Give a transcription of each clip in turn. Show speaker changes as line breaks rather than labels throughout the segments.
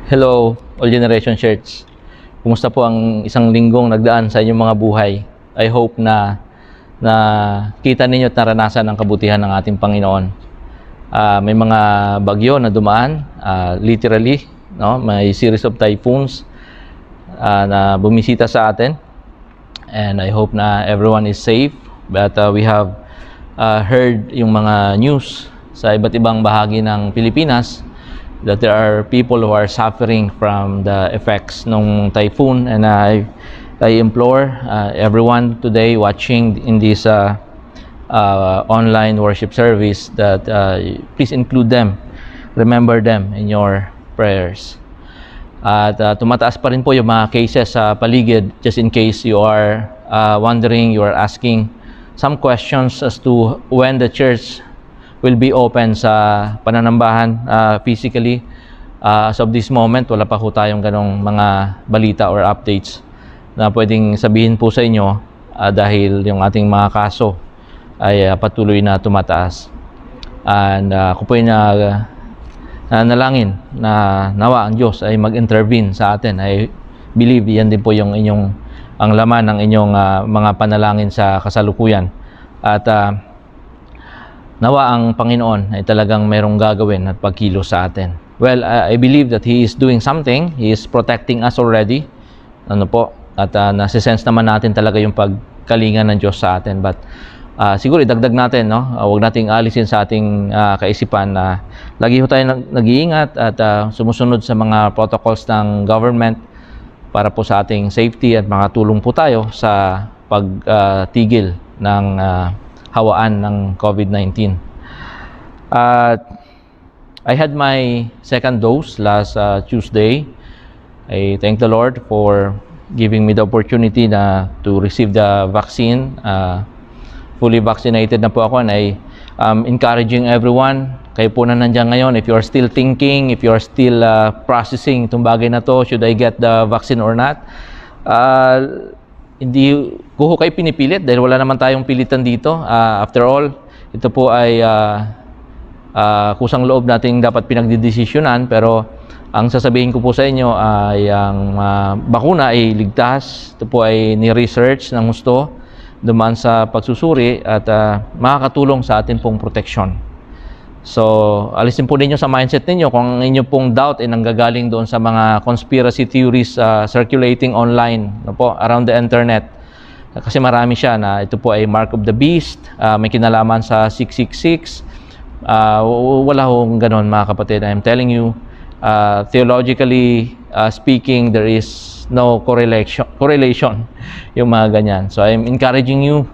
Hello, All Generation Church. Kumusta po ang isang linggong nagdaan sa inyong mga buhay? I hope na kita ninyo at naranasan ang kabutihan ng ating Panginoon. May mga bagyo na dumaan, literally, no? May series of typhoons na bumisita sa atin. And I hope na everyone is safe. But we have heard yung mga news sa iba't ibang bahagi ng Pilipinas that there are people who are suffering from the effects ng typhoon, and I implore everyone today watching in this online worship service that please include them, remember them in your prayers. At tumataas pa rin po yung mga cases sa paligid, just in case you are wondering, you are asking some questions as to when the church will be open sa pananambahan physically. As of this moment, wala pa po tayong ganong mga balita or updates na pwedeng sabihin po sa inyo dahil yung ating mga kaso ay patuloy na tumataas. And ako po ay nalangin na nawa ang Diyos ay mag-intervene sa atin. I believe yan din po yung ang laman ng inyong mga panalangin sa kasalukuyan. At nawa ang Panginoon ay talagang mayroong gagawin at pagkilos sa atin. Well, I believe that He is doing something. He is protecting us already. Ano po? At nasisense naman natin talaga yung pagkalinga ng Diyos sa atin. But siguro idagdag natin, no? Huwag nating alisin sa ating kaisipan na lagi ho tayo nag-iingat at sumusunod sa mga protocols ng government para po sa ating safety, at makatulong po tayo sa pagtigil ng hawaan ng COVID-19. I had my second dose last Tuesday. I thank the Lord for giving me the opportunity to receive the vaccine. Fully vaccinated na po ako, and I am encouraging everyone. Kayo po na nandiyan ngayon, if you are still thinking, if you are still processing itong bagay na to, should I get the vaccine or not? Hindi ko kayo pinipilit dahil wala naman tayong pilitan dito. After all, ito po ay kusang loob nating dapat pinagdidesisyonan, pero ang sasabihin ko po sa inyo ay ang bakuna ay ligtas. Ito po ay ni-research ng gusto, dumaan sa pagsusuri, at makakatulong sa atin pong protection. So, alisin po ninyo sa mindset ninyo kung ang inyo pong doubt ay nanggagaling doon sa mga conspiracy theories circulating online, no po, around the internet. Kasi marami siya na ito po ay mark of the beast, may kinalaman sa 666. Wala hong ganon, mga kapatid. I'm telling you, theologically speaking, there is no correlation yung mga ganyan. So I'm encouraging you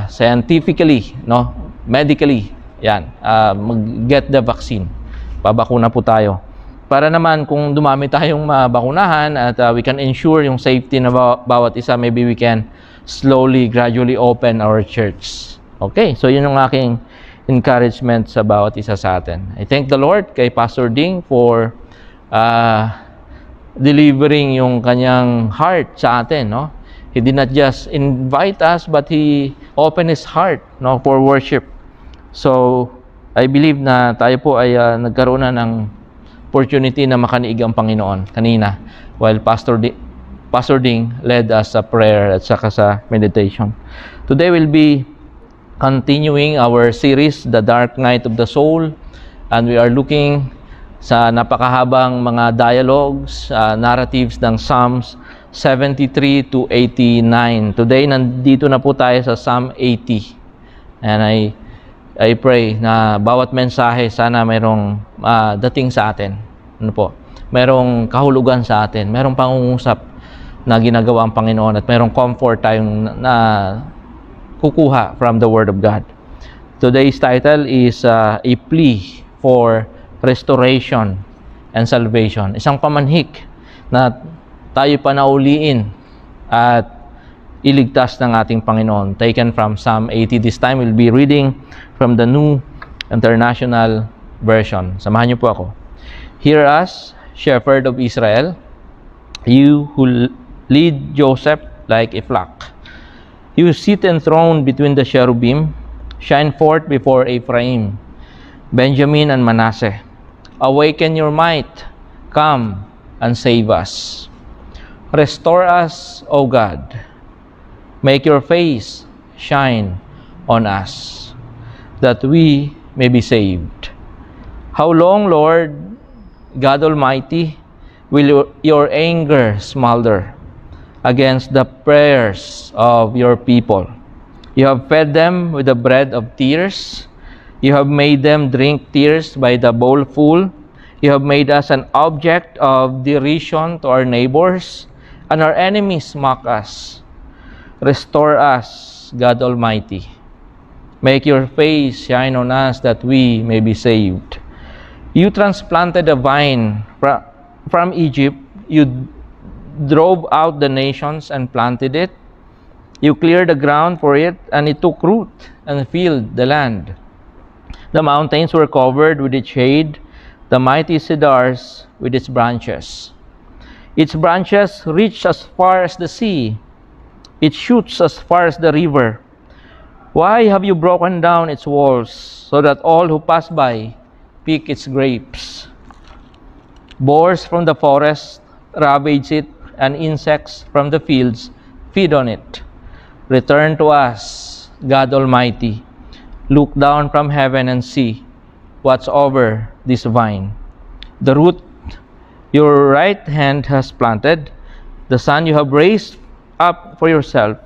scientifically, no, medically, yan, mag-get the vaccine. Pabakuna po tayo. Para naman kung dumami tayong mabakunahan at we can ensure yung safety na bawat isa, maybe we can slowly, gradually open our church. Okay, so yun yung aking encouragement sa bawat isa sa atin. I thank the Lord kay Pastor Ding for delivering yung kanyang heart sa atin, no? He did not just invite us, but he opened his heart, no, for worship. So, I believe na tayo po ay nagkaroon na ng opportunity na makaniig ang Panginoon kanina while Pastor Ding led us sa prayer at saka sa meditation. Today will be continuing our series, The Dark Night of the Soul, and we are looking sa napakahabang mga dialogues, narratives ng Psalms 73 to 89. Today, nandito na po tayo sa Psalm 80. And I pray na bawat mensahe sana mayroong dating sa atin. Ano po? Mayroong kahulugan sa atin, mayroong pangungusap na ginagawa ang Panginoon, at mayroong comfort tayong na kukuha from the Word of God. Today's title is a plea for restoration and salvation. Isang pamanhik na tayo panauliin at iligtas ng ating Panginoon. Taken from Psalm 80. This time we'll be reading from the New International Version. Samahan niyo po ako. Hear us, shepherd of Israel, you who lead Joseph like a flock. You sit enthroned between the cherubim, shine forth before Ephraim, Benjamin and Manasseh. Awaken your might, come and save us. Restore us, O God. Make your face shine on us, that we may be saved. How long, Lord God Almighty, will your anger smolder against the prayers of your people? You have fed them with the bread of tears. You have made them drink tears by the bowlful. You have made us an object of derision to our neighbors, and our enemies mock us. Restore us, God Almighty. Make your face shine on us, that we may be saved. You transplanted a vine from Egypt. You drove out the nations and planted it. You cleared the ground for it, and it took root and filled the land. The mountains were covered with its shade, the mighty cedars with its branches. Its branches reach as far as the sea. It shoots as far as the river. Why have you broken down its walls, so that all who pass by pick its grapes? Boars from the forest ravage it, and insects from the fields feed on it. Return to us, God Almighty. Look down from heaven and see what's over this vine. The root your right hand has planted, the son you have raised up for yourself.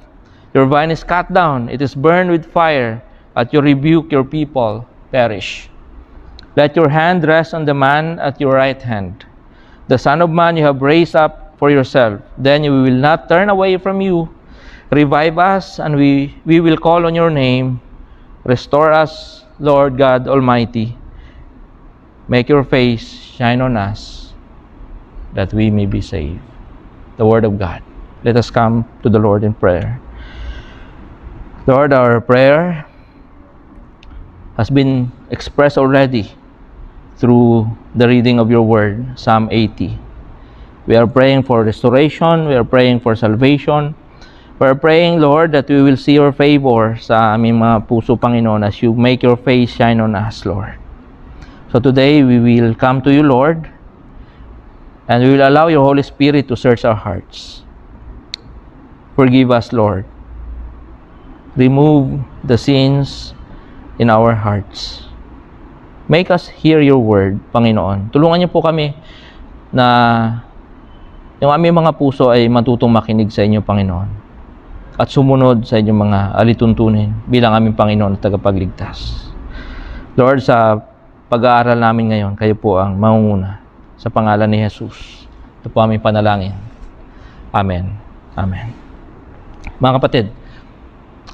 Your vine is cut down, it is burned with fire. At your rebuke, your people perish. Let your hand rest on the man at your right hand, the Son of Man you have raised up for yourself. Then we will not turn away from you. Revive us, and we will call on your name. Restore us, Lord God Almighty. Make your face shine on us, that we may be saved. The Word of God. Let us come to the Lord in prayer. Lord, our prayer has been expressed already through the reading of your Word, Psalm 80. We are praying for restoration. We are praying for salvation. We are praying, Lord, that we will see your favor sa aming mga puso, Panginoon, as you make your face shine on us, Lord. So today, we will come to you, Lord, and we will allow your Holy Spirit to search our hearts. Forgive us, Lord. Remove the sins in our hearts. Make us hear your word, Panginoon. Tulungan niyo po kami na yung aming mga puso ay matutong makinig sa inyo, Panginoon, at sumunod sa inyong mga alituntunin bilang aming Panginoon at tagapagligtas. Lord, sa pag-aaral namin ngayon, kayo po ang mangunguna. Sa pangalan ni Jesus, ito po aming panalangin. Amen. Amen. Mga kapatid,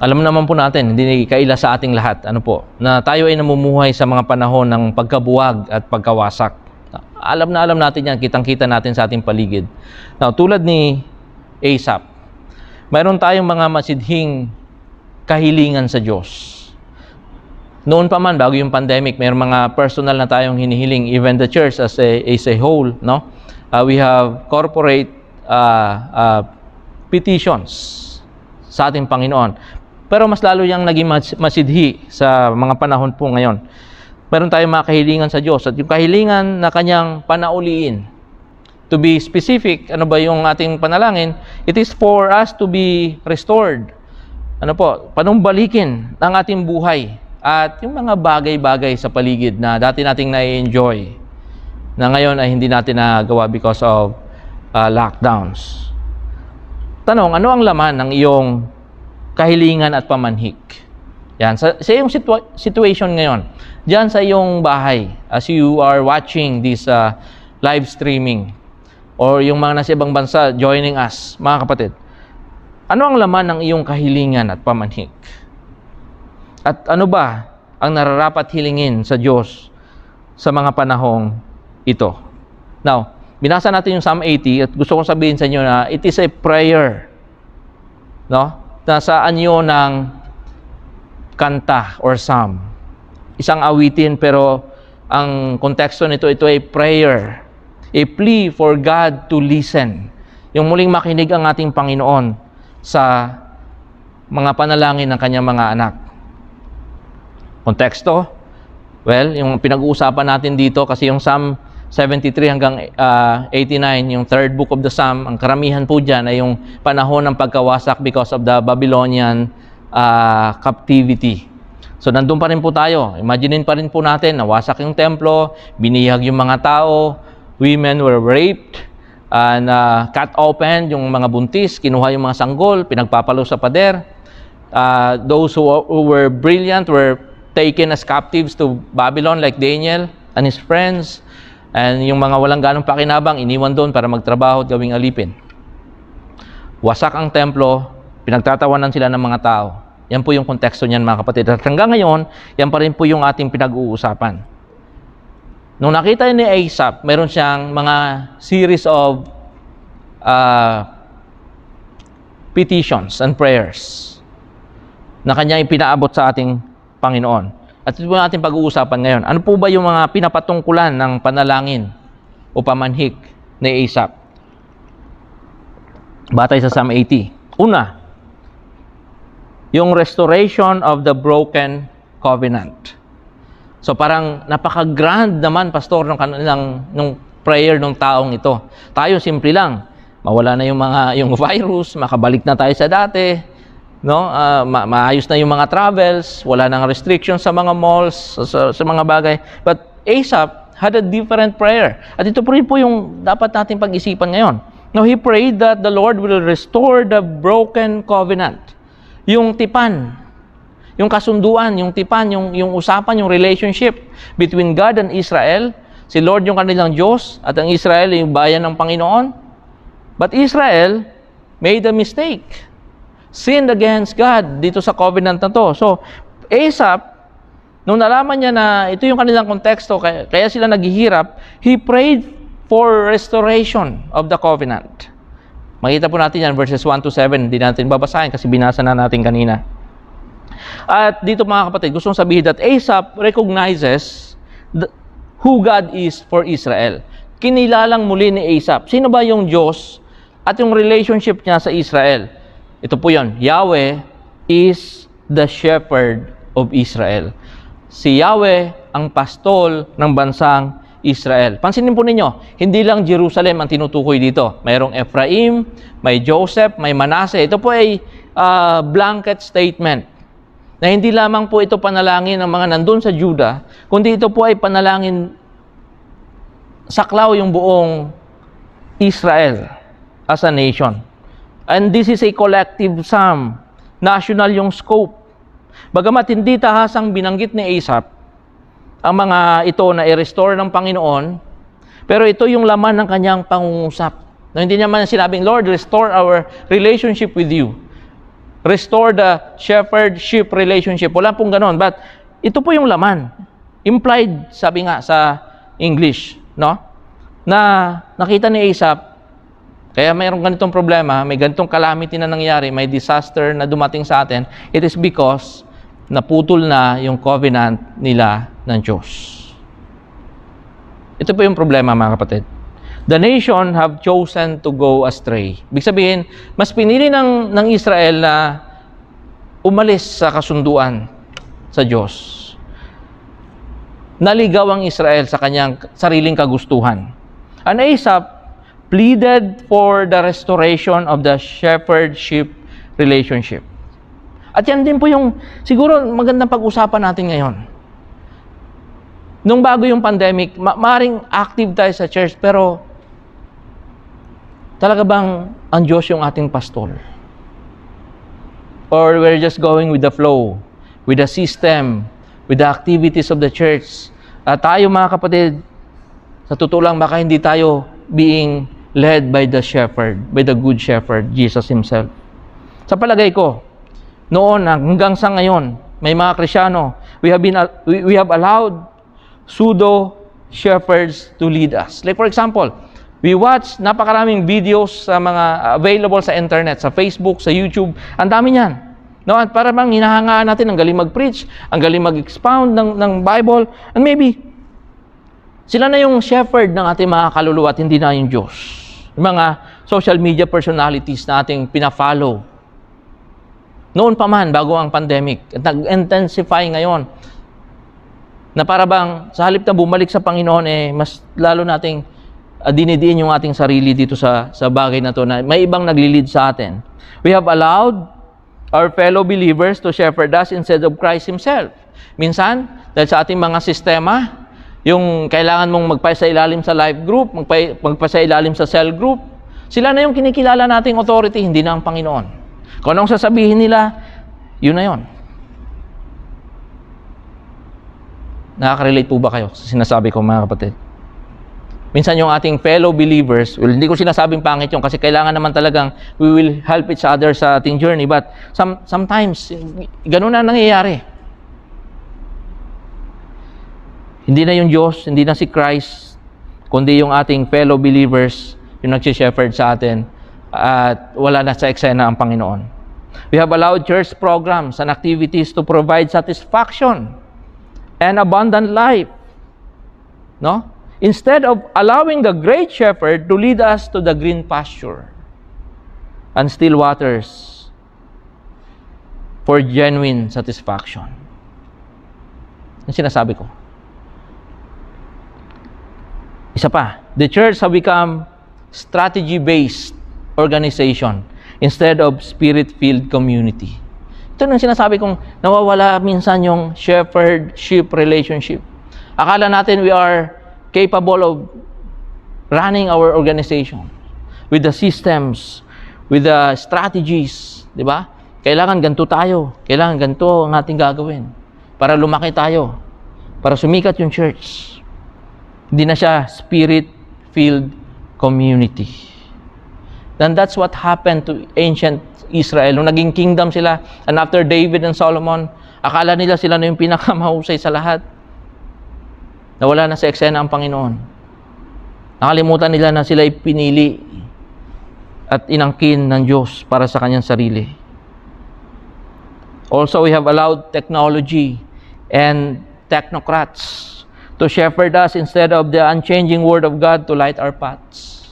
alam naman po natin, hindi kaila sa ating lahat, na tayo ay namumuhay sa mga panahon ng pagkabuwag at pagkawasak. Alam na alam natin yan, kitang-kita natin sa ating paligid. Now, tulad ni Asaph, mayroon tayong mga masidhing kahilingan sa Diyos. Noon pa man, bago yung pandemic, mayroon mga personal na tayong hinihiling, even the church as a whole, no? We have corporate petitions sa ating Panginoon. Pero mas lalo yung naging masidhi sa mga panahon po ngayon. Meron tayong mga kahilingan sa Diyos. At yung kahilingan na kanyang panauliin, to be specific, ano ba yung ating panalangin? It is for us to be restored. Panumbalikin ang ating buhay. At yung mga bagay-bagay sa paligid na dati nating na-enjoy, na ngayon ay hindi natin nagawa because of lockdowns. Tanong, ano ang laman ng iyong kahilingan at pamanhik? Yan, sa iyong situation ngayon, diyan sa iyong bahay, as you are watching this live streaming, or yung mga nasa ibang bansa joining us, mga kapatid, ano ang laman ng iyong kahilingan at pamanhik? At ano ba ang nararapat hilingin sa Diyos sa mga panahong ito? Now, binasa natin yung Psalm 80 at gusto kong sabihin sa inyo na it is a prayer, no? Nasa anyo ng kanta or psalm. Isang awitin, pero ang konteksto nito, ito ay prayer. A plea for God to listen. Yung muling makinig ang ating Panginoon sa mga panalangin ng kanyang mga anak. Konteksto? Well, yung pinag-uusapan natin dito, kasi yung Psalm 73 hanggang 89, yung third book of the Psalm, ang karamihan po dyan ay yung panahon ng pagkawasak because of the Babylonian captivity. So nandun pa rin po tayo. Imaginein pa rin po natin, nawasak yung templo, binihag yung mga tao, women were raped, and cut open yung mga buntis, kinuha yung mga sanggol, pinagpapalo sa pader. Those who were brilliant were taken as captives to Babylon like Daniel and his friends. And yung mga walang ganong pakinabang, iniwan doon para magtrabaho at gawing alipin. Wasak ang templo, pinagtatawanan sila ng mga tao. Yan po yung konteksto niyan, mga kapatid. At hanggang ngayon, yan pa rin po yung ating pinag-uusapan. Nung nakita ni Asaph, meron siyang mga series of petitions and prayers na kanya ipinaabot sa ating Panginoon. At ito po natin pag-uusapan ngayon. Ano po ba yung mga pinapatungkulan ng panalangin o pamanhik ni Asaph? Batay sa Psalm 80. Una, yung restoration of the broken covenant. So parang napaka-grand naman, pastor, ng prayer ng taong ito. Tayo simple lang. Mawala na yung virus, makabalik na tayo sa dati. No, maayos na yung mga travels, wala nang restrictions sa mga malls, sa mga bagay. But Asaph had a different prayer. At ito po rin po yung dapat natin pag-isipan ngayon. Now, he prayed that the Lord will restore the broken covenant. Yung tipan, yung kasunduan, yung tipan, yung usapan, yung relationship between God and Israel. Si Lord yung kanilang Diyos at ang Israel yung bayan ng Panginoon. But Israel made a mistake. Sinned against God dito sa covenant na to. So, Asaph, nung nalaman niya na ito yung kanilang konteksto, kaya sila naghihirap, he prayed for restoration of the covenant. Makita po natin yan, verses 1 to 7. Hindi natin babasahin kasi binasa na natin kanina. At dito mga kapatid, gustong sabihin that Asaph recognizes who God is for Israel. Kinilalang muli ni Asaph, sino ba yung Diyos at yung relationship niya sa Israel? Ito po yun, Yahweh is the shepherd of Israel. Si Yahweh ang pastol ng bansang Israel. Pansinin po ninyo, hindi lang Jerusalem ang tinutukoy dito. Mayroong Ephraim, may Joseph, may Manasseh. Ito po ay blanket statement na hindi lamang po ito panalangin ng mga nandun sa Judah, kundi ito po ay panalangin saklaw yung buong Israel as a nation. And this is a collective psalm. National yung scope. Bagamat hindi tahasang binanggit ni Asaph ang mga ito na i-restore ng Panginoon, pero ito yung laman ng kanyang pangungusap. No, hindi niya man sinabing, Lord, restore our relationship with you. Restore the shepherd-sheep relationship. Wala pong ganon. But ito po yung laman. Implied, sabi nga sa English, no? Na nakita ni Asaph, kaya mayroong ganitong problema, may ganitong calamity na nangyari, may disaster na dumating sa atin, it is because naputol na yung covenant nila ng Diyos. Ito po yung problema, mga kapatid. The nation have chosen to go astray. Ibig sabihin, mas pinili ng Israel na umalis sa kasunduan sa Diyos. Naligaw ang Israel sa kanyang sariling kagustuhan. And Asaph pleaded for the restoration of the shepherd-sheep relationship. At yan din po yung, siguro magandang pag-usapan natin ngayon. Nung bago yung pandemic, maaaring active tayo sa church, pero talaga bang ang Diyos yung ating pastor? Or we're just going with the flow, with the system, with the activities of the church? Tayo mga kapatid, sa totoo lang, baka hindi tayo being led by the shepherd, by the good shepherd, Jesus Himself. Sa palagay ko, noon hanggang sa ngayon, may mga Kristyano, we have allowed pseudo shepherds to lead us. Like for example, we watch napakaraming videos sa mga available sa internet, sa Facebook, sa YouTube. Ang dami niyan. No, at para bang hinahangaan natin ang galing mag-preach, ang galing mag-expound ng Bible, and maybe sila na yung shepherd ng ating mga kaluluwa at hindi na yung Diyos. Yung mga social media personalities na ating pina-follow. Noon pa man, bago ang pandemic, at nag-intensify ngayon. Na para bang sa halip na bumalik sa Panginoon, mas lalo nating dinidiin yung ating sarili dito sa bagay na to na may ibang naglilid sa atin. We have allowed our fellow believers to shepherd us instead of Christ Himself. Minsan, dahil sa ating mga sistema, yung kailangan mong magpasailalim sa life group, magpasailalim sa cell group, sila na yung kinikilala nating authority, hindi na ang Panginoon. Kung anong sasabihin nila, yun na yun. Nakaka-relate po ba kayo sa sinasabi ko, mga kapatid? Minsan yung ating fellow believers, well, hindi ko sinasabing pangit yun kasi kailangan naman talagang we will help each other sa ating journey, but sometimes, ganun na nangyayari. Hindi na yung Diyos, hindi na si Christ, kundi yung ating fellow believers yung nag-shepherd sa atin at wala na sa eksena ang Panginoon. We have allowed church programs and activities to provide satisfaction and abundant life. No? Instead of allowing the great shepherd to lead us to the green pasture and still waters for genuine satisfaction. Yung sinasabi ko. Isa pa, the church have become strategy-based organization instead of spirit-filled community. Ito nang sinasabi kong nawawala minsan yung shepherd-sheep relationship. Akala natin we are capable of running our organization with the systems, with the strategies, di ba? Kailangan ganito tayo, kailangan ganito ang ating gagawin para lumaki tayo, para sumikat yung church. Hindi na siya spirit-filled community. Then that's what happened to ancient Israel. Nung naging kingdom sila, and after David and Solomon, akala nila sila na yung pinakamahusay sa lahat. Nawala na sa eksena ang Panginoon. Nakalimutan nila na sila ay pinili at inangkin ng Diyos para sa kanyang sarili. Also, we have allowed technology and technocrats to shepherd us instead of the unchanging Word of God to light our paths.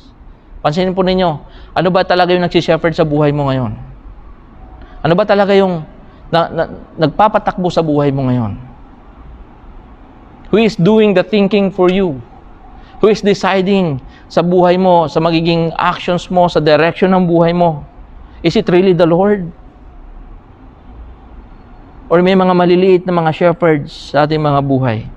Pansinin po ninyo, ano ba talaga yung nagsi-shepherd sa buhay mo ngayon? Ano ba talaga yung nagpapatakbo sa buhay mo ngayon? Who is doing the thinking for you? Who is deciding sa buhay mo, sa magiging actions mo, sa direction ng buhay mo? Is it really the Lord? Or may mga maliliit na mga shepherds sa ating mga buhay?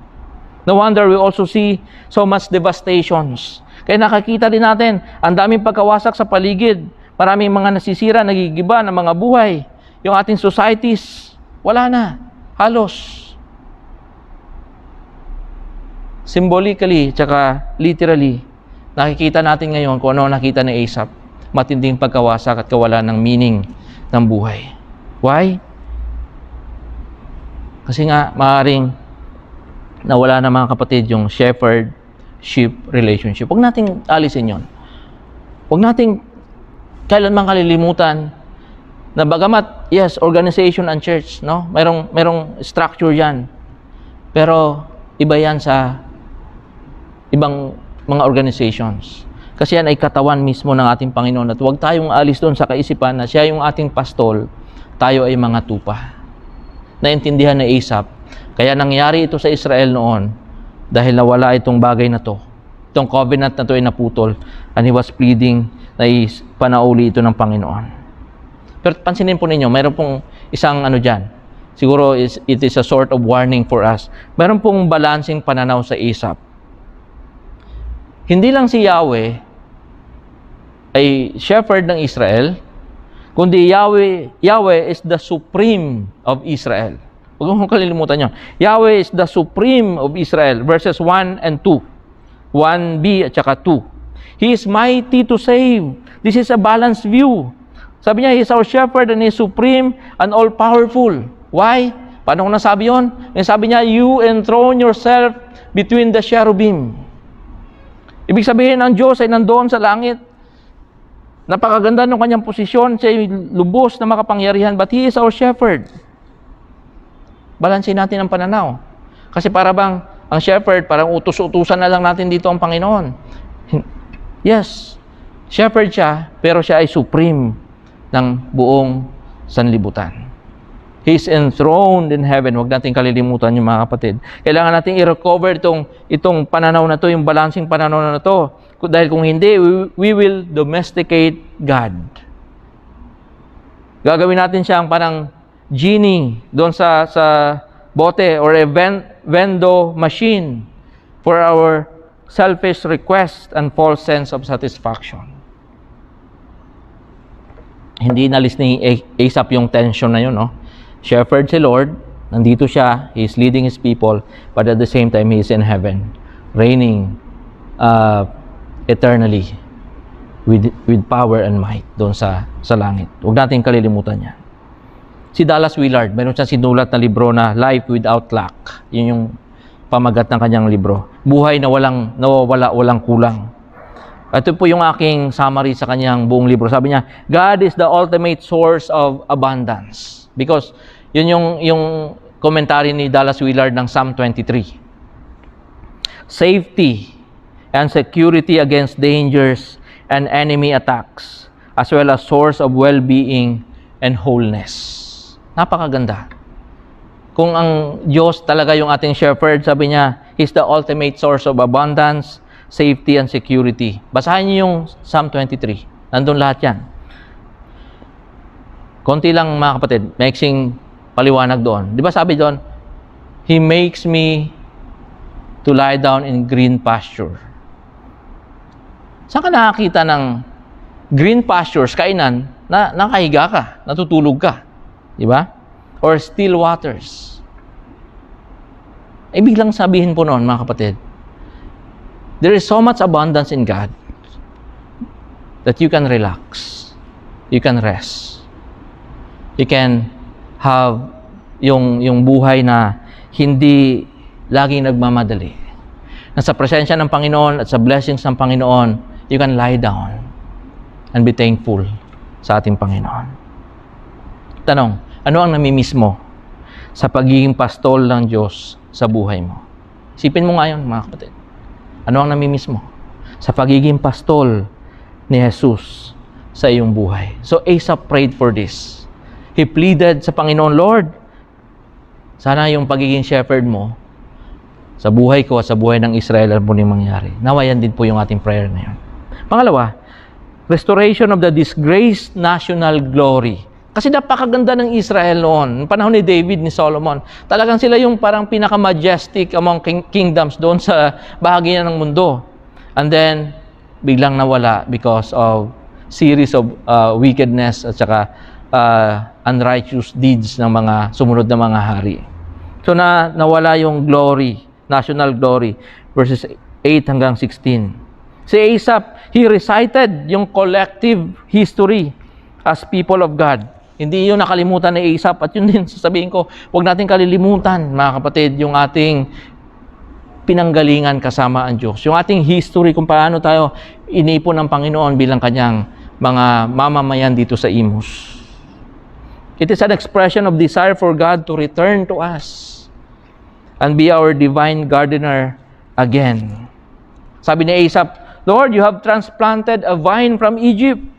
No wonder we also see so much devastations. Kaya nakakita din natin, ang daming pagkawasak sa paligid. Maraming mga nasisira, nagigiba ng mga buhay. Yung ating societies, wala na. Halos. Symbolically, tsaka literally, nakikita natin ngayon kung ano nakita ni Asaph. Matinding pagkawasak at kawalan ng meaning ng buhay. Why? Kasi nga, maaaring nawala na mga kapatid yung shepherd-sheep relationship. Huwag nating alisin yon. Huwag nating kailanman kalilimutan na bagamat, yes, organization and church, no? Merong structure yan. Pero iba yan sa ibang mga organizations. Kasi yan ay katawan mismo ng ating Panginoon at huwag tayong alis doon sa kaisipan na siya yung ating pastol, tayo ay mga tupa. Naintindihan na Asaph. Kaya nangyari ito sa Israel noon dahil nawala itong bagay na to. Itong covenant na to ay naputol and he was pleading na panauli ito ng Panginoon. Pero pansinin po ninyo, mayroon pong isang ano dyan. Siguro it is a sort of warning for us. Mayroon pong balancing pananaw sa Asaph. Hindi lang si Yahweh ay shepherd ng Israel, kundi Yahweh is the supreme of Israel. Huwag mong kalilimutan yun. Yahweh is the supreme of Israel. Verses 1 and 2. 1b at saka 2. He is mighty to save. This is a balanced view. Sabi niya, He is our shepherd and He is supreme and all-powerful. Why? Paano ko nasabi yun? Sabi niya, you enthrone yourself between the cherubim. Ibig sabihin, ang Diyos ay nandoon sa langit. Napakaganda ng kanyang posisyon. Siya ay lubos na makapangyarihan, but He is our shepherd. Balansin natin ang pananaw. Kasi para bang ang shepherd, parang utos-utusan na lang natin dito ang Panginoon. Yes, shepherd siya, pero siya ay supreme ng buong sanlibutan. He's enthroned in heaven. Huwag natin kalilimutan yung mga kapatid. Kailangan natin i-recover itong pananaw na to, yung balancing pananaw na to. Dahil kung hindi, we will domesticate God. Gagawin natin siyang parang genie doon sa bote or a vendo machine for our selfish request and false sense of satisfaction. Hindi inalis ni Asaph yung tension na yun, no? Shepherd si Lord, nandito siya, He's leading His people, but at the same time, He is in heaven, reigning eternally with power and might doon sa langit. Huwag natin kalilimutan yan. Si Dallas Willard, mayroon siyang sinulat na libro na Life Without Lack. Yun yung pamagat ng kanyang libro. Buhay na nawawala, walang kulang. Ito po yung aking summary sa kanyang buong libro. Sabi niya, God is the ultimate source of abundance. Because yun yung commentary ni Dallas Willard ng Psalm 23. Safety and security against dangers and enemy attacks, as well as source of well-being and wholeness. Napakaganda. Kung ang Diyos talaga yung ating shepherd, sabi niya, He's the ultimate source of abundance, safety, and security. Basahin niyo yung Psalm 23. Nandun lahat yan. Konti lang mga kapatid, maiksing paliwanag doon. Di ba sabi doon, He makes me to lie down in green pasture. Saan ka nakakita ng green pastures, kainan, na nakahiga ka, natutulog ka? Di ba? Or still waters. Ibig lang sabihin po noon, mga kapatid, there is so much abundance in God that you can relax. You can rest. You can have yung buhay na hindi laging nagmamadali. Nasa presensya ng Panginoon at sa blessings ng Panginoon, you can lie down and be thankful sa ating Panginoon. Tanong, ano ang namimiss mo sa pagiging pastol ng Diyos sa buhay mo? Isipin mo ngayon, mga kapatid. Ano ang namimiss mo sa pagiging pastol ni Jesus sa iyong buhay? So Asaph prayed for this. He pleaded sa Panginoon, Lord, sana yung pagiging shepherd mo sa buhay ko at sa buhay ng Israel ang muling mangyari. Nawayan din po yung ating prayer na yun. Pangalawa, restoration of the disgraced national glory. Kasi napakaganda ng Israel noon. Panahon ni David, ni Solomon. Talagang sila yung parang pinaka-majestic among kingdoms doon sa bahagi ng mundo. And then, biglang nawala because of series of wickedness at saka unrighteous deeds ng mga sumunod na mga hari. So, nawala yung glory, national glory, verses 8 hanggang 16. Si Asaph, he recited yung collective history as people of God. Hindi yun nakalimutan ni Asaph at yun din sasabihin ko, huwag natin kalilimutan, mga kapatid, yung ating pinanggalingan kasama ang Diyos. Yung ating history kung paano tayo inipon ng Panginoon bilang kanyang mga mamamayan dito sa Imus. It is an expression of desire for God to return to us and be our divine gardener again. Sabi ni Asaph, Lord, you have transplanted a vine from Egypt.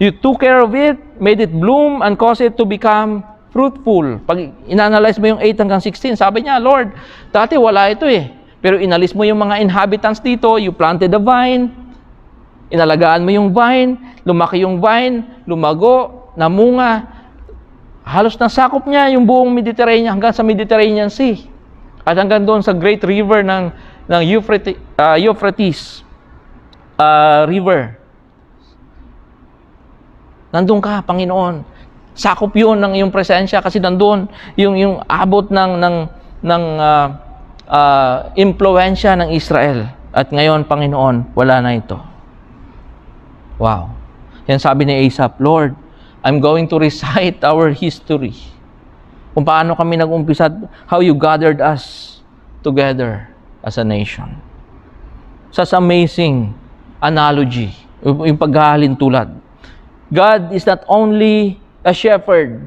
You took care of it, made it bloom, and caused it to become fruitful. Pag inanalyze mo yung 8 hanggang 16, sabi niya, Lord, dati wala ito eh. Pero inalis mo yung mga inhabitants dito, you planted a vine, inalagaan mo yung vine, lumaki yung vine, lumago, namunga. Halos nasakop niya yung buong Mediterranean hanggang sa Mediterranean Sea. At hanggang doon sa great river ng Euphrates River. Nandun ka, Panginoon. Sakop yun ng iyong presensya kasi nandun yung abot ng impluensya ng Israel. At ngayon, Panginoon, wala na ito. Wow. Yan sabi ni Asaph, Lord, I'm going to recite our history. Kung paano kami nag-umpisa, how you gathered us together as a nation. Such amazing analogy, yung paghahalin tulad. God is not only a shepherd,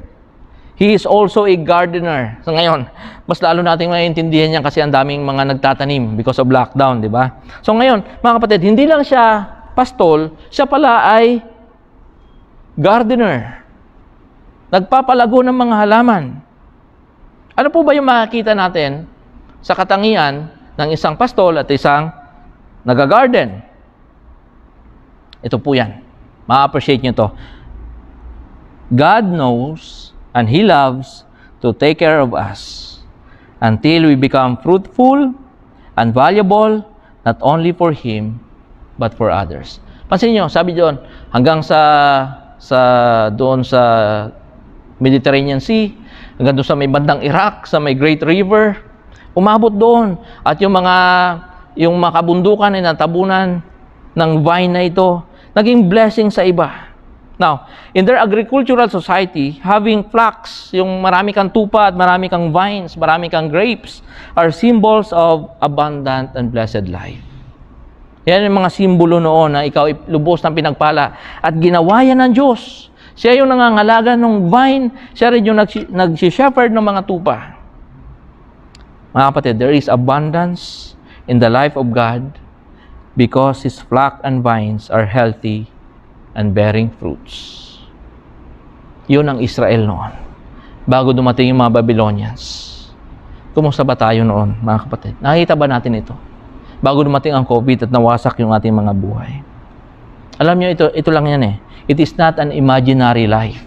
He is also a gardener. So ngayon, mas lalo nating maintindihan yan kasi ang daming mga nagtatanim because of lockdown, di ba? So ngayon, mga kapatid, hindi lang siya pastol, siya pala ay gardener. nagpapalago ng mga halaman. Ano po ba yung makikita natin sa katangian ng isang pastol at isang nag-garden? Ito po yan. Ma-appreciate nyo to. God knows and He loves to take care of us until we become fruitful and valuable not only for Him but for others. Pansin nyo, sabi doon, hanggang doon sa Mediterranean Sea, hanggang doon sa may bandang Iraq, sa may Great River, umabot doon. At yung mga kabundukan ay natabunan ng vine na ito, naging blessing sa iba. Now, in their agricultural society, having flax, yung marami kang tupa at marami kang vines, marami kang grapes, are symbols of abundant and blessed life. Yan yung mga simbolo noon na ikaw lubos ng pinagpala. At ginawa yan ng Diyos. Siya yung nangangalaga ng vine, siya rin yung nag-shepherd ng mga tupa. Mga kapatid, there is abundance in the life of God because His flock and vines are healthy and bearing fruits. Yun ang Israel noon. Bago dumating yung mga Babylonians. Kumusta ba tayo noon, mga kapatid? Nakita ba natin ito? Bago dumating ang COVID at nawasak yung ating mga buhay. Alam nyo, ito lang yan eh. It is not an imaginary life.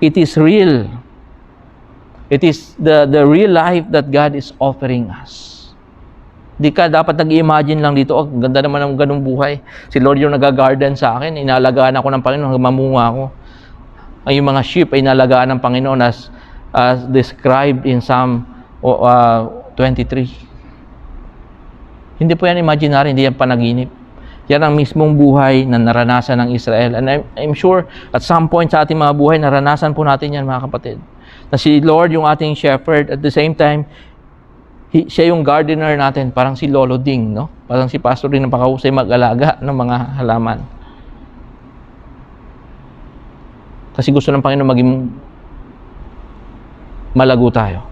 It is real. It is the real life that God is offering us. Di ka dapat nag-imagine lang dito, ganda naman ng ganung buhay. Si Lord yung nag-garden sa akin, inalagaan ako ng Panginoon hanggang mamunga ako. Ay, yung mga sheep ay inalagaan ng Panginoon as described in Psalm 23. Hindi po yan imaginary, hindi yan panaginip. Yan ang mismong buhay na naranasan ng Israel. And I'm sure at some point sa ating mga buhay, naranasan po natin yan, mga kapatid. Na si Lord yung ating shepherd, at the same time, siya yung gardener natin, parang si Lolo Ding, no? Parang si Pastor Ding napakahusay mag-alaga ng mga halaman. Kasi gusto ng Panginoon maging malago tayo.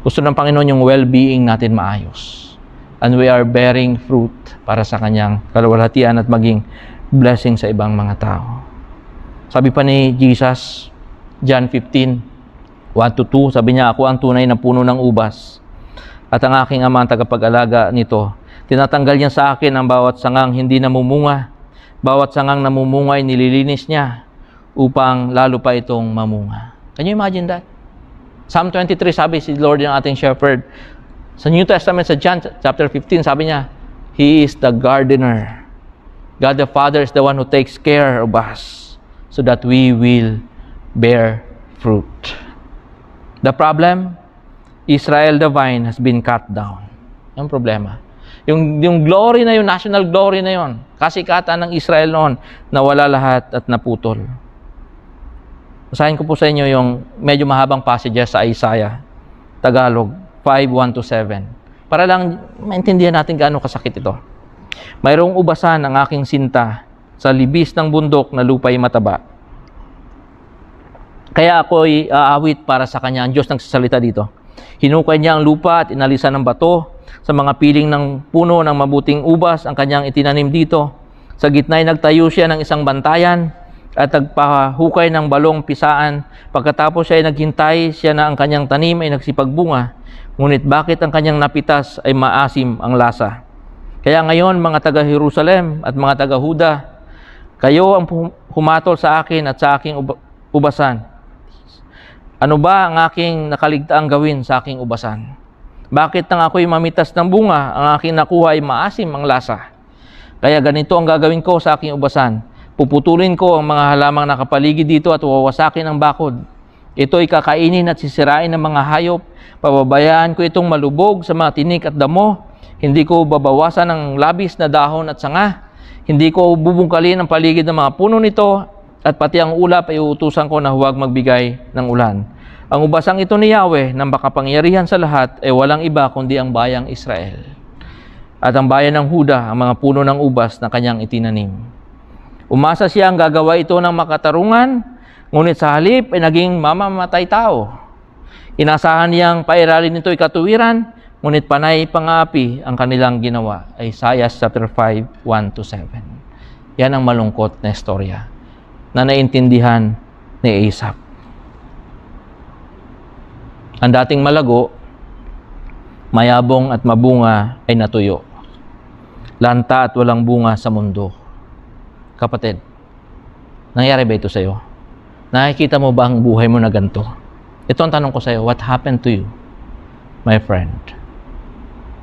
Gusto ng Panginoon yung well-being natin maayos. And we are bearing fruit para sa Kanyang kalwalhatian at maging blessing sa ibang mga tao. Sabi pa ni Jesus, John 15, 1-2, sabi niya, ako ang tunay na puno ng ubas. At ang aking ama ang tagapag-alaga nito. Tinatanggal niya sa akin ang bawat sangang hindi namumunga. Bawat sangang namumunga ay nililinis niya upang lalo pa itong mamunga. Can you imagine that? Psalm 23 sabi si Lord yung ating shepherd. Sa New Testament, sa John chapter 15, sabi niya, He is the gardener. God the Father is the one who takes care of us so that we will bear fruit. The problem, Israel the vine has been cut down. Yung problema. Yung glory na yun, national glory na yun, kasikatan ng Israel noon, nawala lahat at naputol. Basahin ko po sa inyo yung medyo mahabang passages sa Isaiah, Tagalog, 5:1-7. Para lang maintindihan natin gaano kasakit ito. Mayroong ubasan ang aking sinta sa libis ng bundok na lupa'y mataba. Kaya ako'y aawit para sa kanya. Ang Diyos nagsasalita dito. Hinukay niya ang lupa at inalisan ng bato. Sa mga piling ng puno ng mabuting ubas ang kanyang itinanim dito. Sa gitna'y nagtayo siya ng isang bantayan at nagpahukay ng balong pisaan. Pagkatapos siya ay naghintay, siya na ang kanyang tanim ay nagsipagbunga. Ngunit bakit ang kanyang napitas ay maasim ang lasa? Kaya ngayon, mga taga-Jerusalem at mga taga-Huda, kayo ang humatol sa akin at sa aking ubasan. Ano ba ang aking nakaligtaang gawin sa aking ubasan? Bakit nang ako'y mamitas ng bunga, ang aking nakuha ay maasim ang lasa? Kaya ganito ang gagawin ko sa aking ubasan. Puputulin ko ang mga halamang nakapaligid dito at wawasakin ang bakod. Ito'y kakainin at sisirain ng mga hayop. Pababayaan ko itong malubog sa mga tinik at damo. Hindi ko babawasan ng labis na dahon at sanga. Hindi ko bubungkalin ang paligid ng mga puno nito. At pati ang ulap ay uutusan ko na huwag magbigay ng ulan. Ang ubasang ito ni Yahweh na makapangyarihan sa lahat ay walang iba kundi ang bayang Israel. At ang bayan ng Huda, ang mga puno ng ubas na kanyang itinanim. Umasa siya ang gagawa ito ng makatarungan, ngunit sa halip ay naging mamamatay tao. Inasahan niyang pairalin nito'y katuwiran, ngunit panay pangapi ang kanilang ginawa. Isaiah chapter 5:1-7. Yan ang malungkot na istorya na naintindihan ni Asaph. Ang dating malago, mayabong at mabunga ay natuyo. Lanta at walang bunga sa mundo. Kapatid, nangyari ba ito sa'yo? Nakikita mo ba ang buhay mo na ganito? Ito ang tanong ko sa'yo, what happened to you, my friend?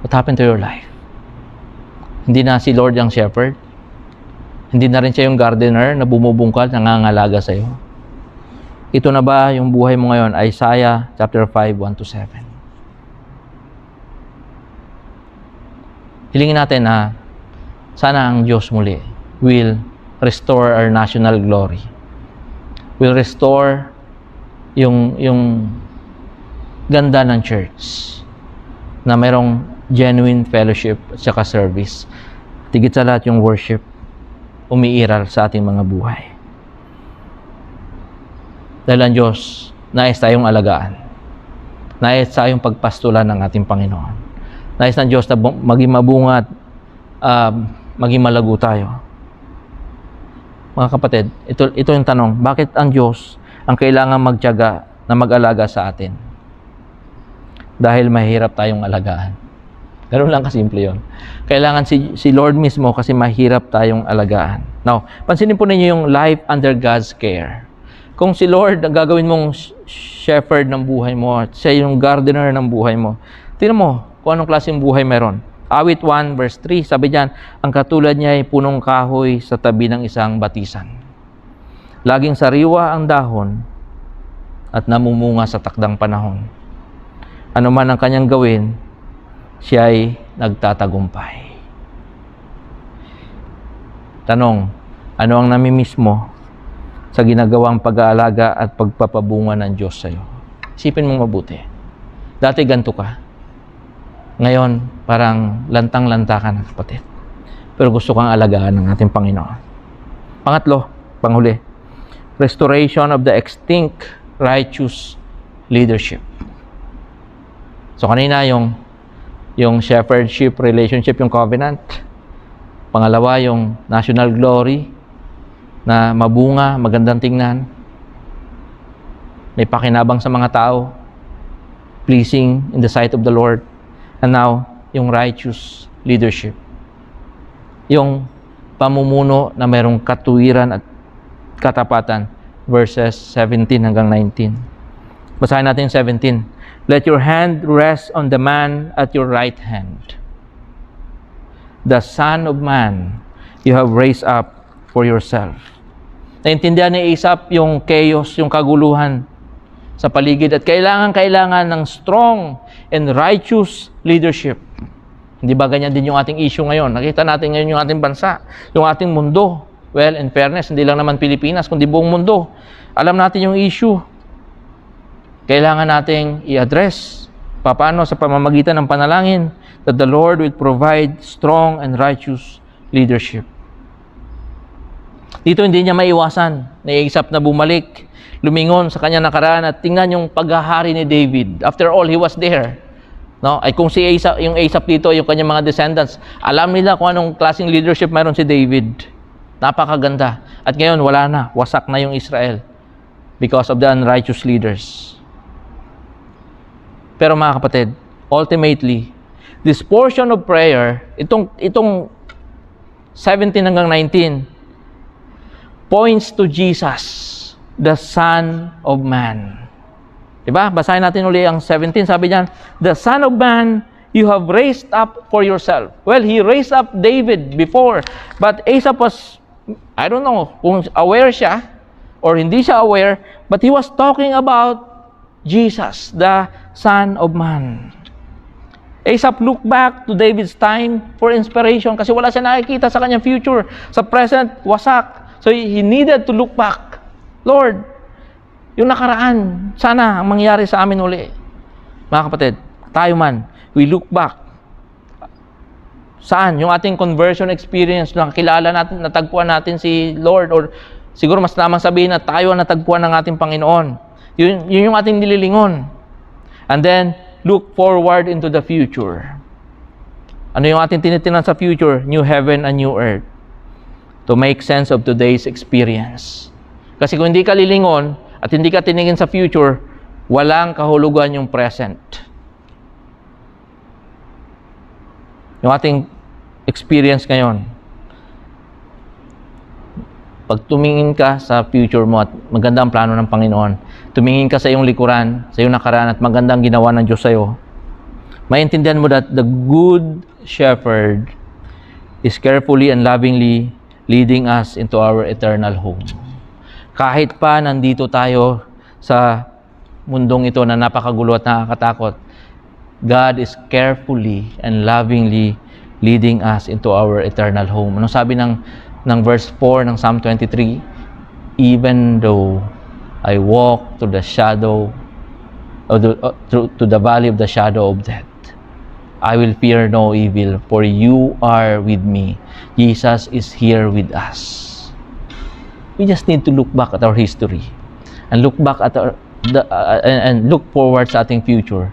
What happened to your life? Hindi na si Lord ang shepherd? Hindi na rin siya yung gardener na bumubungkal, nangangalaga sa'yo? Ito na ba yung buhay mo ngayon? Isaiah chapter 5, 1-7. Hilingin natin na sana ang Diyos muli will restore our national glory. Will restore yung ganda ng church na mayroong genuine fellowship at saka service. Tigit sa lahat yung worship umiiral sa ating mga buhay. Dahil ang Diyos, nais tayong alagaan. Nais tayong pagpastulan ng ating Panginoon. Nais ng Diyos na maging mabunga at maging malago tayo. Mga kapatid, ito yung tanong, bakit ang Diyos ang kailangan magtiyaga na mag-alaga sa atin? Dahil mahirap tayong alagaan. Ganun lang kasimple yun. Kailangan si Lord mismo kasi mahirap tayong alagaan. Now, pansinin po ninyo yung life under God's care. Kung si Lord ang gagawin mong shepherd ng buhay mo, at siya yung gardener ng buhay mo, tingnan mo kung anong klaseng buhay meron. Awit 1 verse 3, sabi diyan, ang katulad niya ay punong kahoy sa tabi ng isang batisan. Laging sariwa ang dahon at namumunga sa takdang panahon. Ano man ang kanyang gawin, siya ay nagtatagumpay. Tanong, ano ang namimiss mo sa ginagawang pag-aalaga at pagpapabunga ng Diyos sa iyo? Isipin mong mabuti. Dati ganito ka. Ngayon, parang lantang-lanta ka na, kapatid. Pero gusto kang alagaan ng ating Panginoon. Pangatlo, panghuli, restoration of the extinct righteous leadership. So kanina yung shepherdship relationship, yung covenant. Pangalawa, yung national glory na mabunga, magandang tingnan. May pakinabang sa mga tao. Pleasing in the sight of the Lord. And now, yung righteous leadership. Yung pamumuno na mayroong katuwiran at katapatan. Verses 17 hanggang 19. Basahin natin 17. Let your hand rest on the man at your right hand. The Son of Man you have raised up for yourself. Naintindihan ni Asaph yung chaos, yung kaguluhan sa paligid at kailangan ng strong and righteous leadership. Hindi ba ganyan din yung ating issue ngayon? Nakita natin ngayon yung ating bansa, yung ating mundo. Well, in fairness, hindi lang naman Pilipinas, kundi buong mundo. Alam natin yung issue. Kailangan nating i-address. Paano? Sa pamamagitan ng panalangin that the Lord will provide strong and righteous leadership. Dito hindi niya maiwasan. Naisip na bumalik, lumingon sa kanya nakaraan at tingnan yung paghahari ni David. After all, he was there. No? Ay kung si Asaph, yung Asaph dito, yung kanyang mga descendants, alam nila kung anong klaseng leadership mayroon si David. Napakaganda. At ngayon, wala na. Wasak na yung Israel because of the unrighteous leaders. Pero mga kapatid, ultimately, this portion of prayer, itong 17 hanggang 19, points to Jesus, the Son of Man. Diba? Basahin natin uli ang 17. Sabi niyan, the Son of Man you have raised up for yourself. Well, he raised up David before, but Asaph was, I don't know kung aware siya or hindi siya aware, but he was talking about Jesus, the Son of Man. Asaph looked back to David's time for inspiration kasi wala siya nakikita sa kanyang future. Sa present, wasak. So he needed to look back. Lord, yung nakaraan, sana ang mangyari sa amin uli. Mga kapatid, tayo man, we look back. Saan? Yung ating conversion experience, nakilala natin, natagpuan natin si Lord, or siguro mas tamang sabihin na tayo ang natagpuan ng ating Panginoon. Yun yung ating nililingon. And then, look forward into the future. Ano yung ating tinitingnan sa future? New heaven and new earth. To make sense of today's experience. Kasi kung hindi ka lilingon, at hindi ka tiningin sa future, walang kahulugan yung present. Yung ating experience ngayon, pag tumingin ka sa future mo at maganda ang plano ng Panginoon, tumingin ka sa iyong likuran, sa iyong nakaraan at magandang ginawa ng Diyos sa iyo, maintindihan mo that the good shepherd is carefully and lovingly leading us into our eternal home. Kahit pa nandito tayo sa mundong ito na napakagulo at nakakatakot, God is carefully and lovingly leading us into our eternal home. Anong sabi ng verse 4 ng Psalm 23? Even though I walk through the shadow to the valley of the shadow of death, I will fear no evil, for you are with me. Jesus is here with us. We just need to look back at our history and look back at and look forward sa ating future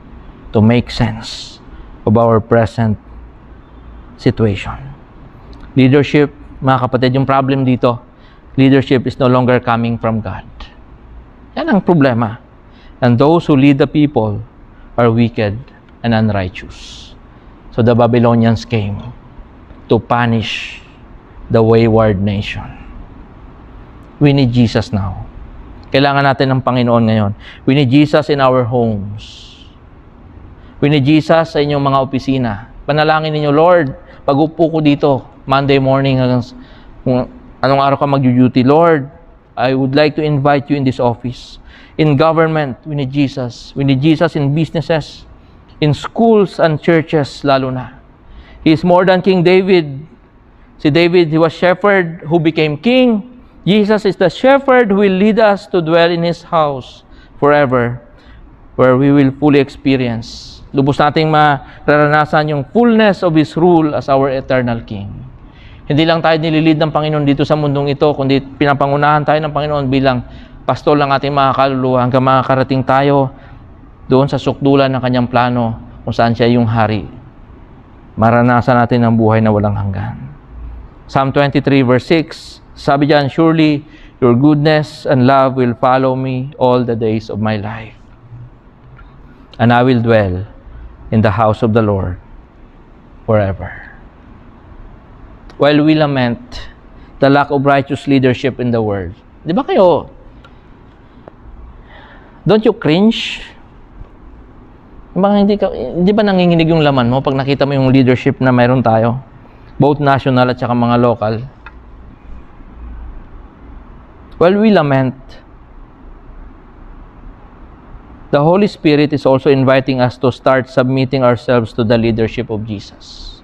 to make sense of our present situation. Leadership, mga kapatid, yung problem dito, leadership is no longer coming from God. Yan ang problema. And those who lead the people are wicked and unrighteous. So the Babylonians came to punish the wayward nation. We need Jesus now. Kailangan natin ng Panginoon ngayon. We need Jesus in our homes. We need Jesus sa inyong mga opisina. Panalangin ninyo, Lord, pag upo ko dito, Monday morning, kung anong araw ka mag-duty, Lord, I would like to invite you in this office. In government, we need Jesus. We need Jesus in businesses, in schools and churches, lalo na. He is more than King David. Si David, he was shepherd who became king. Jesus is the shepherd who will lead us to dwell in His house forever, where we will fully experience. Lubos nating mararanasan yung fullness of His rule as our eternal King. Hindi lang tayo nililid ng Panginoon dito sa mundong ito, kundi pinapangunahan tayo ng Panginoon bilang pastol ng ating mga kaluluwa hanggang makakarating tayo doon sa sukdulan ng Kanyang plano kung saan Siya yung hari. Maranasan natin ang buhay na walang hanggan. Psalm 23 verse 6, sabi diyan, surely your goodness and love will follow me all the days of my life, and I will dwell in the house of the Lord forever. While we lament the lack of righteous leadership in the world, di ba kayo, don't you cringe? Hindi ba nanginginig yung laman mo pag nakita mo yung leadership na mayroon tayo? Both national at saka mga local. While we lament, the Holy Spirit is also inviting us to start submitting ourselves to the leadership of Jesus.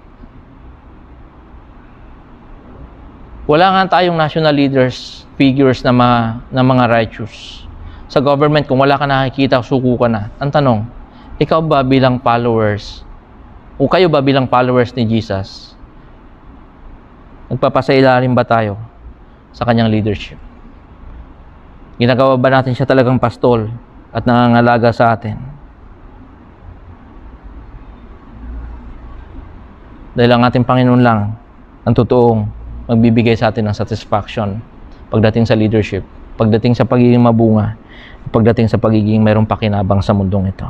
Wala nga tayong national leaders, figures na mga righteous. Sa government, kung wala ka nakikita, suko ka na. Ang tanong, ikaw ba bilang followers, o kayo ba bilang followers ni Jesus, nagpapasailalim ba tayo sa Kanyang leadership? Ginagawa ba natin siya talagang pastol at nangangalaga sa atin? Dahil ang ating Panginoon lang ang totoong magbibigay sa atin ng satisfaction pagdating sa leadership, pagdating sa pagiging mabunga, pagdating sa pagiging mayroong pakinabang sa mundong ito.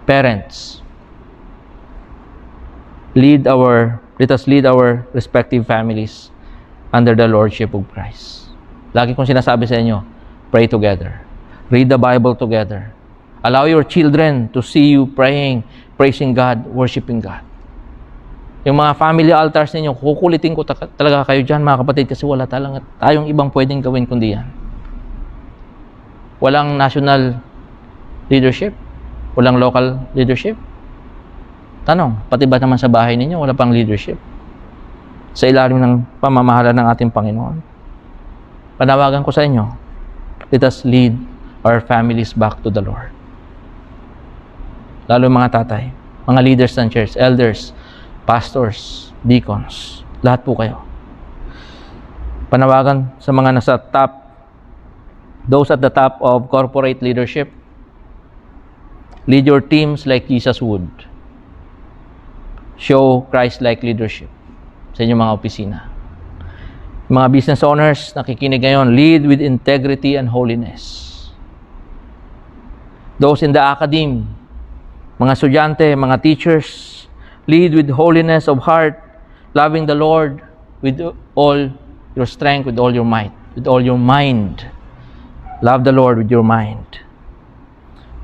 Parents, let us lead our respective families under the Lordship of Christ. Lagi kong sinasabi sa inyo, pray together. Read the Bible together. Allow your children to see you praying, praising God, worshiping God. Yung mga family altars ninyo, kukulitin ko talaga kayo dyan, mga kapatid, kasi wala tayong ibang pwedeng gawin kundi yan. Walang national leadership, walang local leadership. Tanong, pati ba naman sa bahay ninyo, wala pang leadership? Sa ilalim ng pamamahala ng ating Panginoon. Panawagan ko sa inyo, let us lead our families back to the Lord. Lalo mga tatay, mga leaders ng church, elders, pastors, deacons, lahat po kayo. Panawagan sa mga nasa top, those at the top of corporate leadership, lead your teams like Jesus would. Show Christ-like leadership sa inyong mga opisina. Mga business owners, nakikinig ngayon, lead with integrity and holiness. Those in the academe, mga estudyante, mga teachers, lead with holiness of heart, loving the Lord with all your strength, with all your might, with all your mind. Love the Lord with your mind.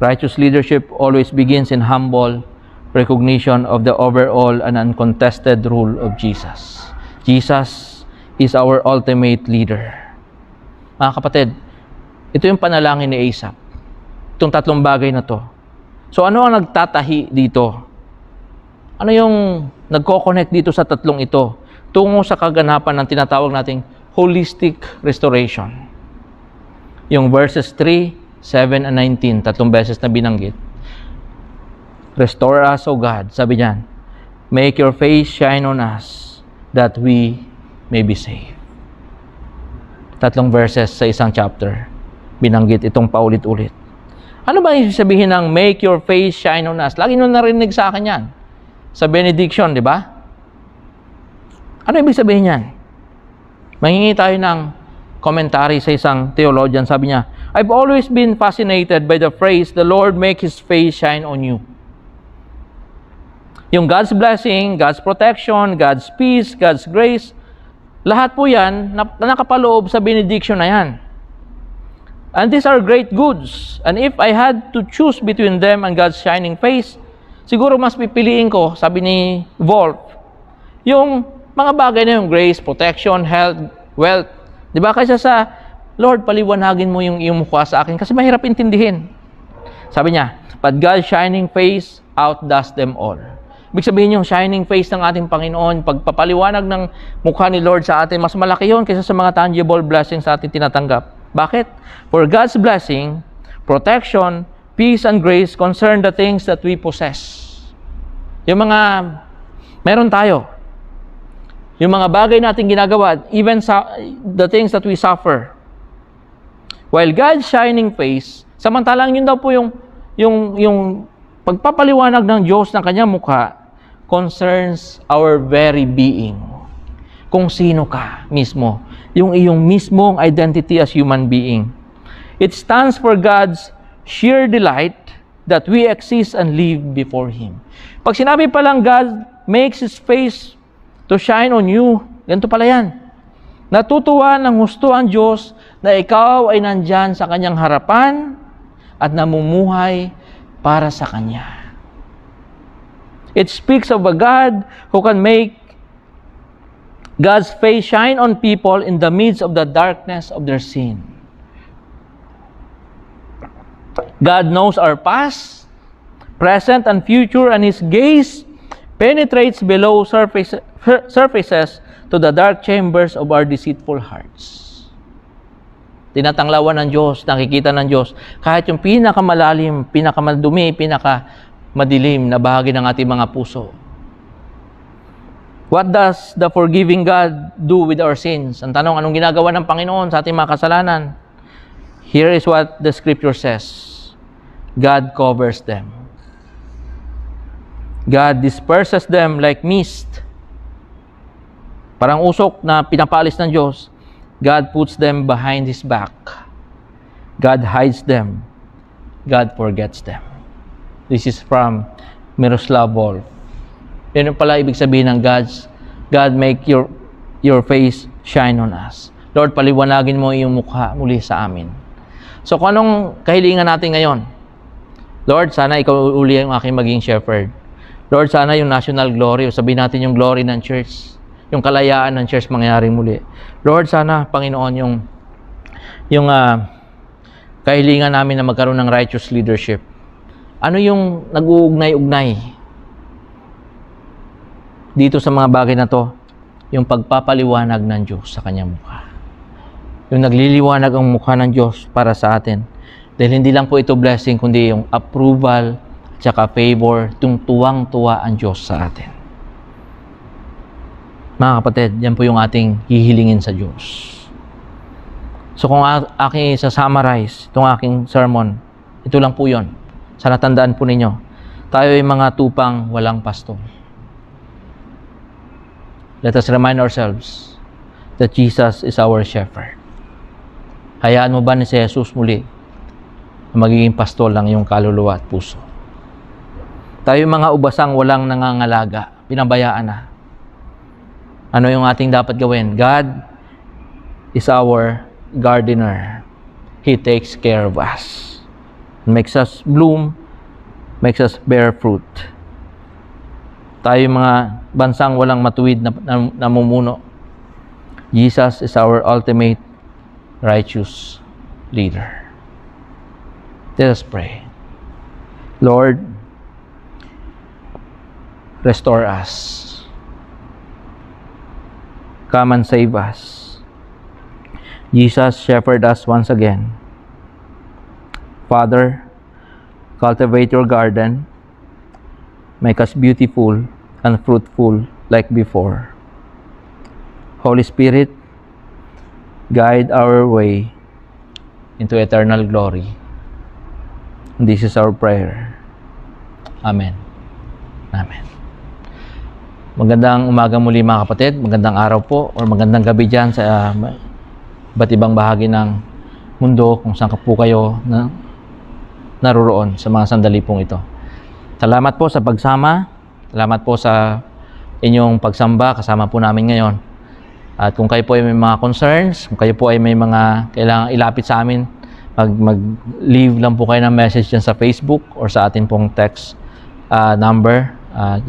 Righteous leadership always begins in humble recognition of the overall and uncontested rule of Jesus. Jesus is our ultimate leader. Mga kapatid, ito yung panalangin ni Asaph. Itong tatlong bagay na to. So ano ang nagtatahi dito? Ano yung nagko-connect dito sa tatlong ito tungo sa kaganapan ng tinatawag nating holistic restoration? Yung verses 3, 7, and 19, tatlong beses na binanggit. Restore us, O God, sabi niyan, make your face shine on us that we may be saved. Tatlong verses sa isang chapter, binanggit itong paulit-ulit. Ano ba yung sabihin ng make your face shine on us? Lagi nyo narinig sa akin yan. Sa benediction, di ba? Ano ibig sabihin yan? Mangingi tayo ng commentary sa isang theologian. Sabi niya, I've always been fascinated by the phrase, the Lord make His face shine on you. Yung God's blessing, God's protection, God's peace, God's grace, lahat po yan nakapaloob sa benediction na yan. And these are great goods. And if I had to choose between them and God's shining face, siguro mas pipiliin ko, sabi ni Wolf, yung mga bagay na yung grace, protection, health, wealth. Di ba? Kaysa sa, Lord, paliwanagin mo yung iyong mukha sa akin kasi mahirap intindihin. Sabi niya, but God's shining face outdoes them all. Ibig sabihin yung shining face ng ating Panginoon, pagpapaliwanag ng mukha ni Lord sa atin, mas malaki yun kaysa sa mga tangible blessings sa ating tinatanggap. Bakit? For God's blessing, protection, peace, and grace concern the things that we possess. Yung mga meron tayo. Yung mga bagay natin ginagawa, even the things that we suffer. While God's shining face, samantalang yun daw po yung pagpapaliwanag ng Diyos ng kanyang mukha concerns our very being. Kung sino ka mismo. Yung iyong mismong identity as human being. It stands for God's sheer delight that we exist and live before Him. Pag sinabi pa lang God makes His face to shine on you, ganito pala yan. Natutuwa ng gusto ang Diyos na ikaw ay nandyan sa Kanyang harapan at namumuhay para sa Kanya. It speaks of a God who can make God's face shine on people in the midst of the darkness of their sin. God knows our past, present, and future, and His gaze penetrates below surfaces to the dark chambers of our deceitful hearts. Tinatanglawan ng Diyos, nakikita ng Diyos, kahit yung pinakamalalim, pinakamadumi, pinakamadilim na bahagi ng ating mga puso. What does the forgiving God do with our sins? Ang tanong, anong ginagawa ng Panginoon sa ating mga kasalanan? Here is what the Scripture says. God covers them. God disperses them like mist. Parang usok na pinapalis ng Diyos. God puts them behind His back. God hides them. God forgets them. This is from Miroslav Volf. Yun pala ibig sabihin ng God make your face shine on us. Lord, paliwanagin mo yung mukha muli sa amin. So kung anong kahilingan natin ngayon? Lord, sana ikaw uli yung aking maging shepherd. Lord, sana yung national glory, o sabihin natin yung glory ng church, yung kalayaan ng church mangyaring muli. Lord, sana, Panginoon, yung kahilingan namin na magkaroon ng righteous leadership. Ano yung nag-uugnay-ugnay dito sa mga bagay na to? Yung pagpapaliwanag ng Diyos sa kanyang mukha. Yung nagliliwanag ang mukha ng Diyos para sa atin. Dahil hindi lang po ito blessing, kundi yung approval at saka favor, yung tuwang-tuwa ang Diyos sa atin. Mga kapatid, yan po yung ating hihilingin sa Diyos. So kung aking isa-summarize itong aking sermon, ito lang po yun. Sana tandaan po ninyo, tayo ay mga tupang walang pastol. Let us remind ourselves that Jesus is our shepherd. Hayaan mo ba ni si Jesus muli magiging pastol lang yung kaluluwa at puso. Tayo mga ubasang walang nangangalaga, pinabayaan na. Ano yung ating dapat gawin? God is our gardener. He takes care of us. Makes us bloom, makes us bear fruit. Tayo mga bansang walang matuwid na namumuno. Jesus is our ultimate righteous leader. Let us pray. Lord, restore us. Come and save us. Jesus, shepherd us once again. Father, cultivate your garden. Make us beautiful and fruitful like before. Holy Spirit, guide our way into eternal glory. This is our prayer. Amen. Amen. Magandang umaga muli mga kapatid, magandang araw po or magandang gabi dyan sa iba't ibang bahagi ng mundo kung saan po kayo naroroon sa mga sandali pong ito. Salamat po sa pagsama, salamat po sa inyong pagsamba kasama po namin ngayon. At kung kayo po ay may mga concerns, kung kayo po ay may mga kailangang ilapit sa amin, mag-leave lang po kayo ng message dyan sa Facebook or sa atin pong text number.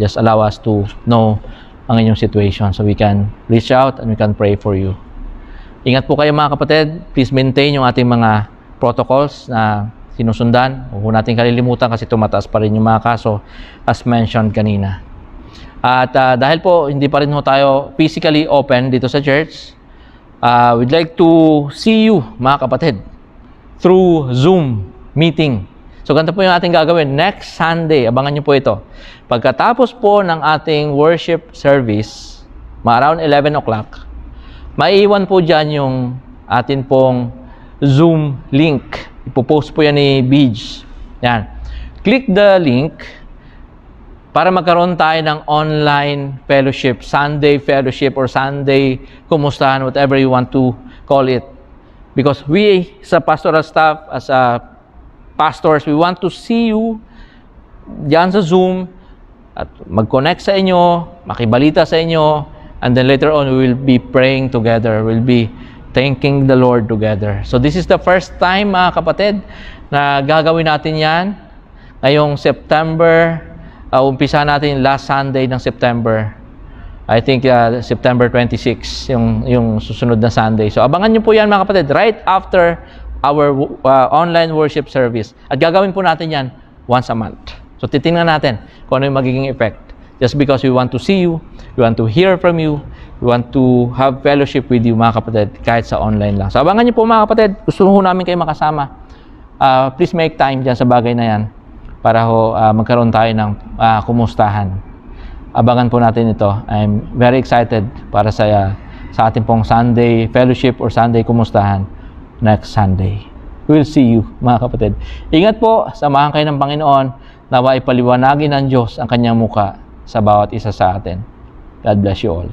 Just allow us to know ang inyong situation so we can reach out and we can pray for you. Ingat po kayo mga kapatid. Please maintain yung ating mga protocols na sinusundan. Huwag natin kalilimutan kasi tumataas pa rin yung mga kaso as mentioned kanina. At dahil po hindi pa rin tayo physically open dito sa church, we'd like to see you mga kapatid through Zoom meeting. So, ganito po yung ating gagawin. Next Sunday, abangan nyo po ito. Pagkatapos po ng ating worship service, around 11 o'clock, maiiwan po dyan yung atin pong Zoom link. Ipopost po yan ni Beej. Yan. Click the link para magkaroon tayo ng online fellowship, Sunday fellowship or Sunday kumustahan, whatever you want to call it. Because we, sa pastoral staff, as a pastors, we want to see you diyan sa Zoom at mag-connect sa inyo, makibalita sa inyo, and then later on, we will be praying together. We'll be thanking the Lord together. So this is the first time, mga kapatid, na gagawin natin yan. Ngayong September, umpisa natin last Sunday ng September. I think September 26, yung susunod na Sunday. So abangan nyo po yan, mga kapatid, right after our online worship service. At gagawin po natin yan once a month. So titingnan natin kung ano yung magiging effect. Just because we want to see you, we want to hear from you, we want to have fellowship with you mga kapatid kahit sa online lang. So abangan niyo po mga kapatid, gusto ho namin kayo makasama. Please make time dyan sa bagay na yan para magkaroon tayo ng kumustahan. Abangan po natin ito. I'm very excited para sa ating pong Sunday fellowship or Sunday kumustahan next Sunday. We'll see you, mga kapatid. Ingat po, samahan kayo ng Panginoon, nawa ipaliwanagin ng Diyos ang kanyang muka sa bawat isa sa atin. God bless you all.